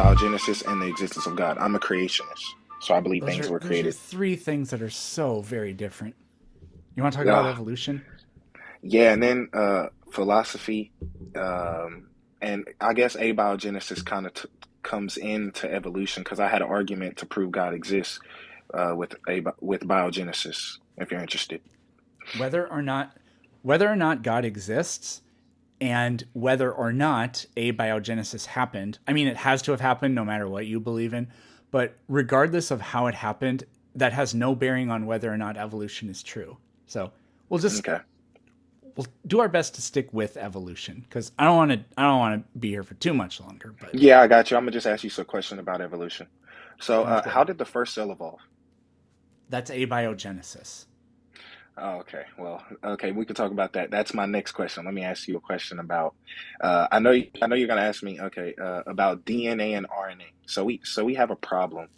abiogenesis and the existence of God. I'm a creationist, so I believe things were Those are created. three things that are so very different. You want to talk about Yeah, evolution? yeah, and then philosophy, and I guess abiogenesis kind of comes into evolution because I had an argument to prove God exists with biogenesis. If you're interested, Whether or not God exists and whether or not abiogenesis happened. I mean, it has to have happened no matter what you believe in, but regardless of how it happened, that has no bearing on whether or not evolution is true. So we'll just okay. we'll do our best to stick with evolution because I don't want to be here for too much longer. But Yeah, I got you. I'm gonna just ask you some question about evolution. So, sounds good. how did the first cell evolve? That's abiogenesis. Oh, okay. Well, okay, we can talk about that. That's my next question. Let me ask you a question about. I know you're gonna ask me. Okay, about DNA and RNA. So we have a problem.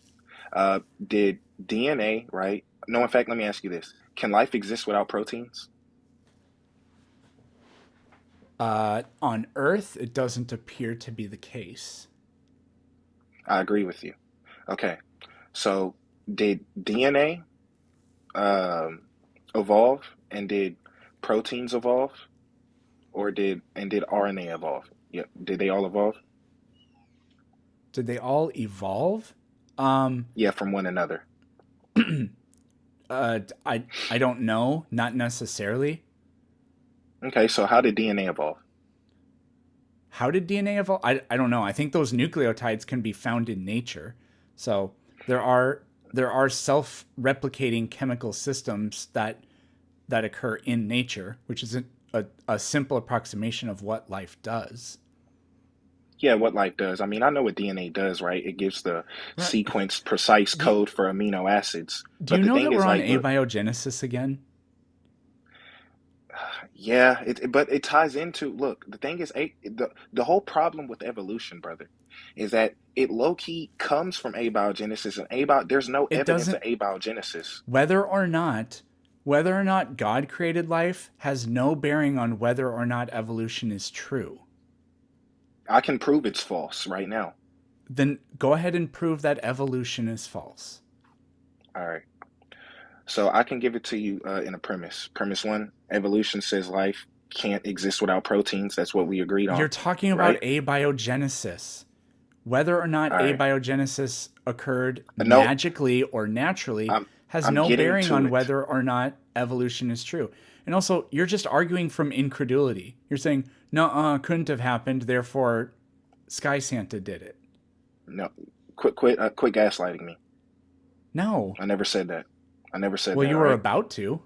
Did DNA, right? No, in fact, let me ask you this: can life exist without proteins? On Earth, it doesn't appear to be the case. I agree with you. Okay, so did DNA evolve, and did proteins evolve, or did RNA evolve? Yeah, did they all evolve? Did they all evolve? Um, Yeah, from one another. I don't know. Not necessarily. Okay, so how did DNA evolve? How did DNA evolve? I don't know. I think those nucleotides can be found in nature. So there are self-replicating chemical systems that occur in nature, which is a simple approximation of what life does. Yeah, what life does. I mean, I know what DNA does, right? It gives the Right. sequence precise Do you, code for amino acids. do But you the know thing that is, we're on like, look, abiogenesis again? yeah, but it ties into, look, the thing is, the whole problem with evolution, brother, is that it low key comes from abiogenesis, and there's no It evidence of doesn't. abiogenesis. Whether or not God created life has no bearing on whether or not evolution is true. I can prove it's false right now. Then go ahead and prove that evolution is false. All right. So I can give it to you in a premise. Premise one, evolution says life can't exist without proteins. That's what we agreed You're on, talking about right? abiogenesis. Whether or not All right. abiogenesis occurred No, magically or naturally I'm has I'm no getting bearing to on it. whether or not evolution is true. And also, you're just arguing from incredulity. You're saying, no, couldn't have happened, therefore, Sky Santa did it. No, quit gaslighting me. No. I never said that. I never said Well, that. you All were right. about to.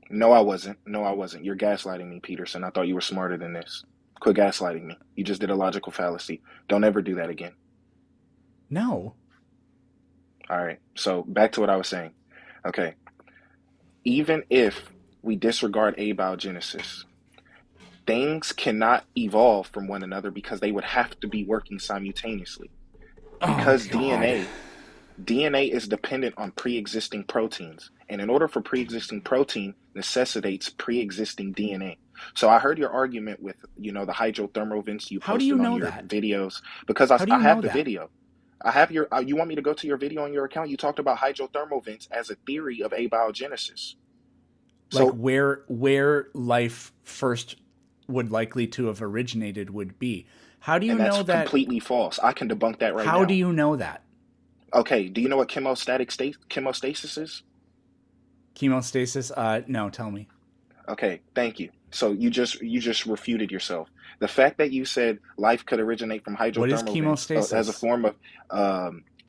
No, I wasn't. No, I wasn't. You're gaslighting me, Peterson. I thought you were smarter than this. Quit gaslighting me. You just did a logical fallacy. Don't ever do that again. No. All right. So back to what I was saying. Okay. Even if we disregard abiogenesis, things cannot evolve from one another because they would have to be working simultaneously. Oh, Because God. DNA is dependent on pre-existing proteins, and in order for pre-existing protein necessitates pre-existing DNA. So I heard your argument with the hydrothermal vents you How do you posted on know your that? videos because How do I you know have the that? video. I have your. You want me to go to your video on your account? You talked about hydrothermal vents as a theory of abiogenesis. Like So, where life first would likely to have originated would be. How do you and that's know that? completely false. I can debunk that right How do now. you know that? Okay, do you know what chemostasis is? Chemostasis? No, tell me. Okay, thank you. So you just refuted yourself. The fact that you said life could originate from What is hydrothermal vents as a chemostasis? form of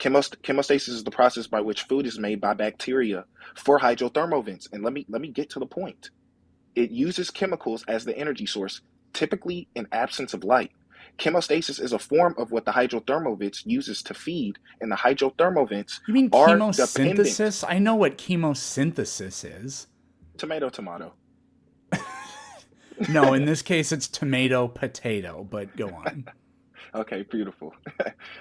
chemostasis is the process by which food is made by bacteria for hydrothermal vents. And let me get to the point. It uses chemicals as the energy source, typically in absence of light. Chemostasis is a form of what the hydrothermal vents uses to feed, and the hydrothermal vents You mean are dependent. chemosynthesis? I know what chemosynthesis is. Tomato, tomato. No, in this case it's tomato potato, but go on. Okay, beautiful.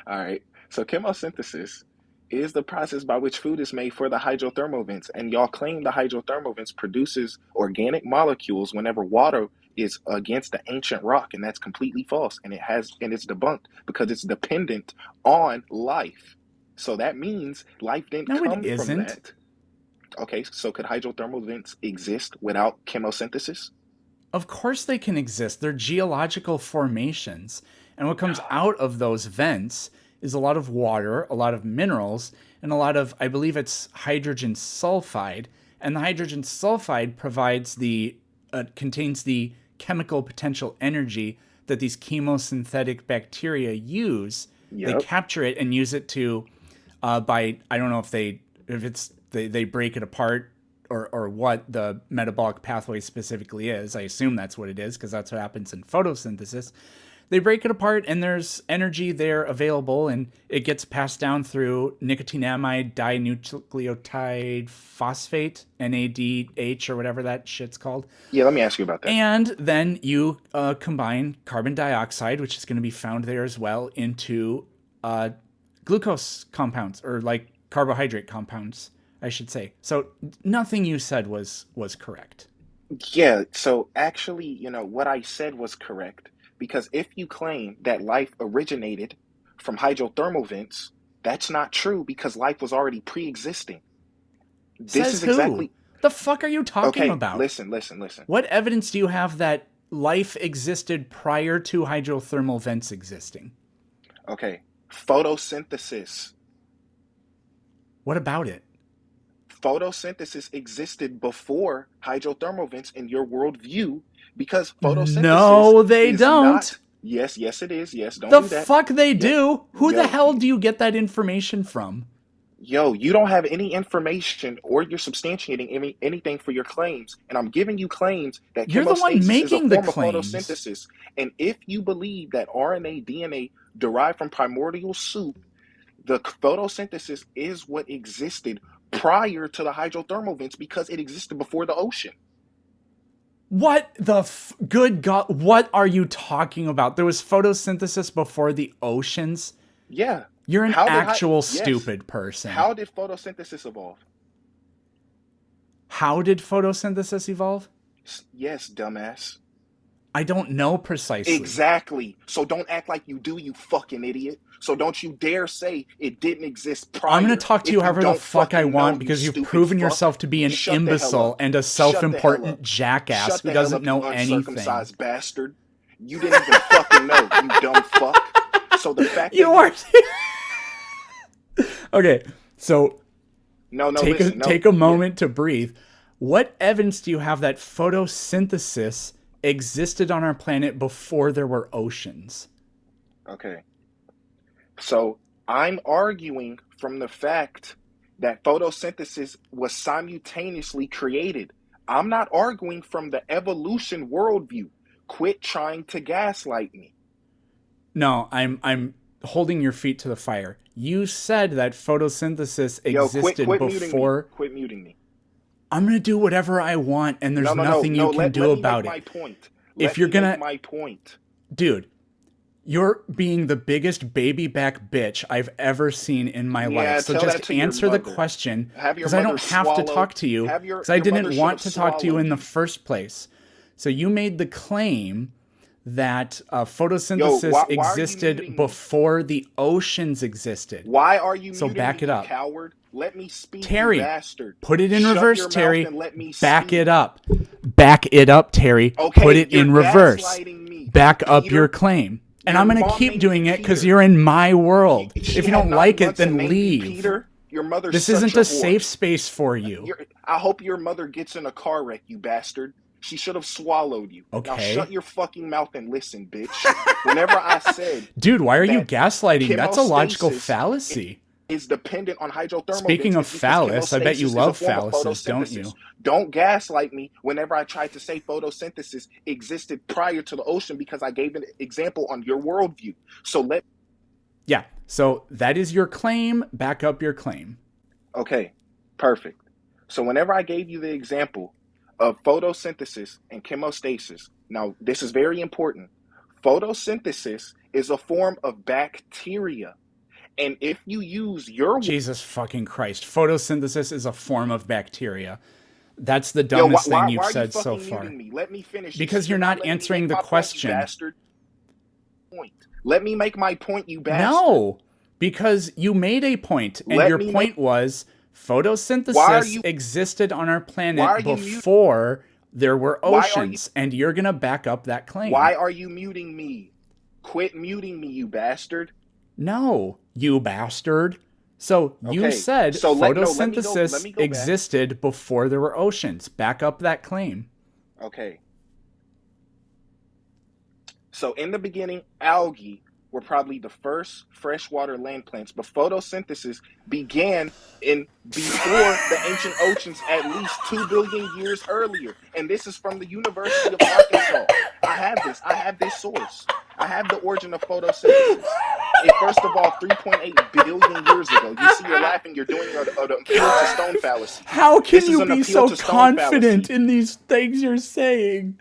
All right. So chemosynthesis is the process by which food is made for the hydrothermal vents, and y'all claim the hydrothermal vents produces organic molecules whenever water is against the ancient rock, and that's completely false. And it's debunked because it's dependent on life. So that means life didn't No, it come from isn't. that. Okay, so could hydrothermal vents exist without chemosynthesis? Of course they can exist. They're geological formations. And what comes out of those vents is a lot of water, a lot of minerals, and a lot of, I believe it's hydrogen sulfide. And the hydrogen sulfide contains the chemical potential energy that these chemosynthetic bacteria use. They Yep. capture it and use it to, I don't know if they break it apart or what the metabolic pathway specifically is. I assume that's what it is because that's what happens in photosynthesis. They break it apart and there's energy there available and it gets passed down through nicotinamide dinucleotide phosphate, NADH, or whatever that shit's called. Yeah, let me ask you about that. And then you combine carbon dioxide, which is going to be found there as well, into glucose compounds, or like carbohydrate compounds, I should say. So nothing you said was correct. Yeah, so actually, what I said was correct because if you claim that life originated from hydrothermal vents, that's not true because life was already pre-existing. This Says is who? exactly The fuck are you talking okay. about? Listen. What evidence do you have that life existed prior to hydrothermal vents existing? Okay, photosynthesis. What about it? Photosynthesis existed before hydrothermal vents in your worldview because photosynthesis No, they is don't. not. Yes, yes, it is. Yes, don't The do that. fuck they Yo, do? Who the yo, hell do you get that information from? yo, you don't have any information or you're substantiating anything for your claims. And I'm giving you claims that You're the one chemostasis is a making the form of claims. photosynthesis. And if you believe that RNA, DNA derived from primordial soup, the photosynthesis is what existed prior to the hydrothermal vents because it existed before the ocean. What the good God? What are you talking about? There was photosynthesis before the oceans. Yeah. You're an How did actual yes. stupid person. How did photosynthesis evolve? How did photosynthesis evolve? Yes, dumbass. I don't know precisely. Exactly. So don't act like you do, you fucking idiot. So don't you dare say it didn't exist I'm going to prior talk to you if you however the don't fuck I fucking know, want you because you've stupid proven fuck. yourself to be an Shut the hell imbecile up. and a Shut the hell self-important up. jackass Shut who the hell doesn't up, you know anything. uncircumcised bastard. You didn't even fucking know, you dumb fuck. So the fact that You you are Okay. So no, no, take a listen, no, take a yeah, moment to breathe. What evidence do you have that photosynthesis existed on our planet before there were oceans? okay. So I'm arguing from the fact that photosynthesis was simultaneously created. I'm not arguing from the evolution worldview. Quit trying to gaslight me. No, I'm holding your feet to the fire. You said that photosynthesis Yo, quit existed quit muting me. before. Quit muting me. I'm going to do whatever I want and No, there's no, no, nothing you no. can Let do me make about my it. point. If Let you're me going make to my point. Dude, you're being the biggest baby back bitch I've ever seen in my life. Yeah, So tell just that to your answer the mother. question Have your because I mother don't have to swallow. talk to you Have because I your mother didn't should want have to talk to you swallowed in the you. first place. So you made the claim that Yo, photosynthesis why are you existed muting me? before the oceans existed. Why are you So muting me, back it you up. coward? Let me speak, you Terry, bastard. put it in Shut reverse, your mouth Terry. and let me Back it speak. up. Back it up, Terry. Put Okay, it you're in reverse. gaslighting me, Back up your Peter. claim. And Your I'm going to mom keep named you doing it because Peter. you're in my world. She If you had don't 9 like it, months and then named you leave. Peter. Your mother's This such isn't a a whore. safe space for you. I hope your mother gets in a car wreck, you bastard. She should have swallowed you. Now shut Okay. your fucking mouth and listen, bitch. Whenever I said Dude, why are you that gaslighting? That's a logical chemostasis fallacy. is dependent on hydrothermal Speaking vents, of it's because phallus, I bet you chemostasis is a love form of phalluses, don't photosynthesis. you? Don't gaslight me whenever I tried to say photosynthesis existed prior to the ocean because I gave an example on your worldview. So Yeah. So that is your claim. Back up your claim. okay, perfect. So whenever I gave you the example of photosynthesis and chemostasis, now this is very important. Photosynthesis is a form of bacteria. And if you use your Jesus fucking Christ. Photosynthesis is a form of bacteria. That's the Yo, dumbest thing why you've are you said so fucking far. muting me? Let me finish. Because you're You're not not letting me answering make the my point, you question. bastard. Point. Let me make my point, you bastard. No, because you made a point, and Let your me make. point was Why are photosynthesis you? existed on our Why are planet you muting? before there were Why are you? oceans, and you're going to back up that claim. Why are you muting me? Quit muting me, you bastard. No, you bastard. So you Okay. said So let me go. Let photosynthesis me go back. existed before there were oceans. Back up that claim. Okay. So in the beginning, algae were probably the first freshwater land plants, but photosynthesis began in before the ancient oceans at least 2 billion years earlier. And this is from the University of Arkansas. I have this. I have this source. I have the origin of photosynthesis. It first of all 3.8 billion years ago. You see, you're laughing. You're doing an appeal to stone fallacy. How can This is you an be appeal so to stone confident fallacy. in these things you're saying?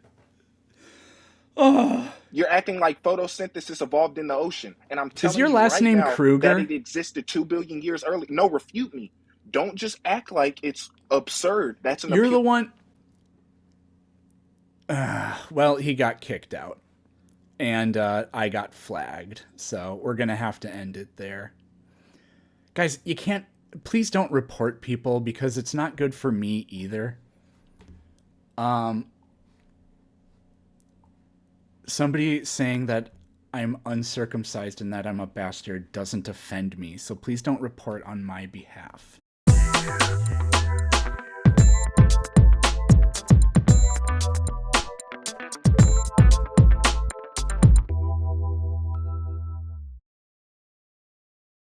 Oh. You're acting like photosynthesis evolved in the ocean. And I'm Is telling your you last right name now that Kruger? it existed 2 billion years early. No, refute me. Don't just act like it's absurd. That's an You're appeal. the one. Well, he got kicked out. And I got flagged. So we're going to have to end it there. Guys, you can't. Please don't report people because it's not good for me either. Somebody saying that I'm uncircumcised and that I'm a bastard doesn't offend me, so please don't report on my behalf.